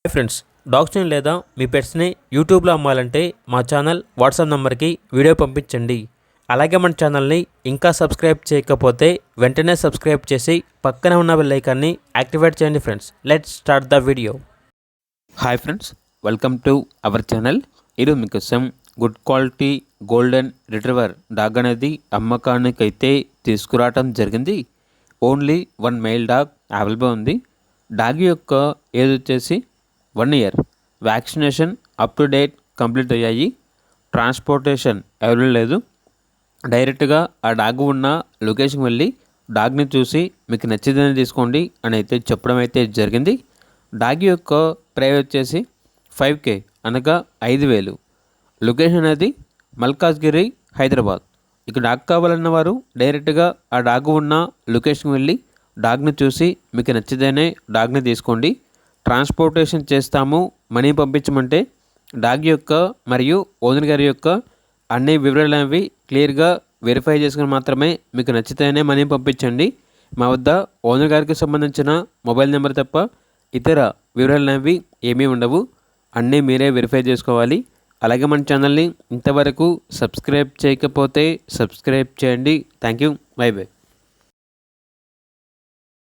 Hi friends, డాగ్స్ని లేదా మీ పెట్స్ని యూట్యూబ్లో అమ్మాలంటే మా ఛానల్ వాట్సాప్ నెంబర్కి వీడియో పంపించండి. అలాగే మన ఛానల్ని ఇంకా సబ్స్క్రైబ్ చేయకపోతే వెంటనే సబ్స్క్రైబ్ చేసి పక్కనే ఉన్న బెల్ ఐకాన్ని యాక్టివేట్ చేయండి. Friends, let's start the video. Hi friends, welcome to our channel. ఈరోజు మీకోసం good quality golden retriever dog అనేది అమ్మకానికైతే తీసుకురావటం జరిగింది. Only one mail dog available ఉంది. డాగ్ యొక్క ఏజ్ వచ్చేసి 1 year. Vaccination up to date complete అయ్యాయి. ట్రాన్స్పోర్టేషన్ అవైలబుల్ లేదు. డైరెక్ట్గా ఆ డాగ్ ఉన్న లొకేషన్కి వెళ్ళి డాగ్ని చూసి మీకు నచ్చిందని తీసుకోండి అని అయితే చెప్పడం అయితే జరిగింది. డాగ్ యొక్క ప్రైస్ వచ్చేసి 5K అనగా 5,000. లొకేషన్ అనేది మల్కాజ్గిరి, హైదరాబాద్. ఇక డాగ్ కావాలన్న వారు డైరెక్ట్గా ఆ డాగ్ ఉన్న లొకేషన్కి వెళ్ళి డాగ్ని చూసి మీకు నచ్చితేనే డాగ్ని తీసుకోండి. ట్రాన్స్పోర్టేషన్ చేస్తాము, మనీ పంపించమంటే డాగ్ యొక్క మరియు ఓనర్ గారి యొక్క అన్ని వివరాలు అనేవి క్లియర్గా వెరిఫై చేసుకుని మాత్రమే మీకు నచ్చితేనే మనీ పంపించండి. మా వద్ద ఓనర్ గారికి సంబంధించిన మొబైల్ నెంబర్ తప్ప ఇతర వివరాలు అనేవి ఏమీ ఉండవు. అన్నీ మీరే వెరిఫై చేసుకోవాలి. అలాగే మన ఛానల్ని ఇంతవరకు సబ్స్క్రైబ్ చేయకపోతే సబ్స్క్రైబ్ చేయండి. Thank you. By by.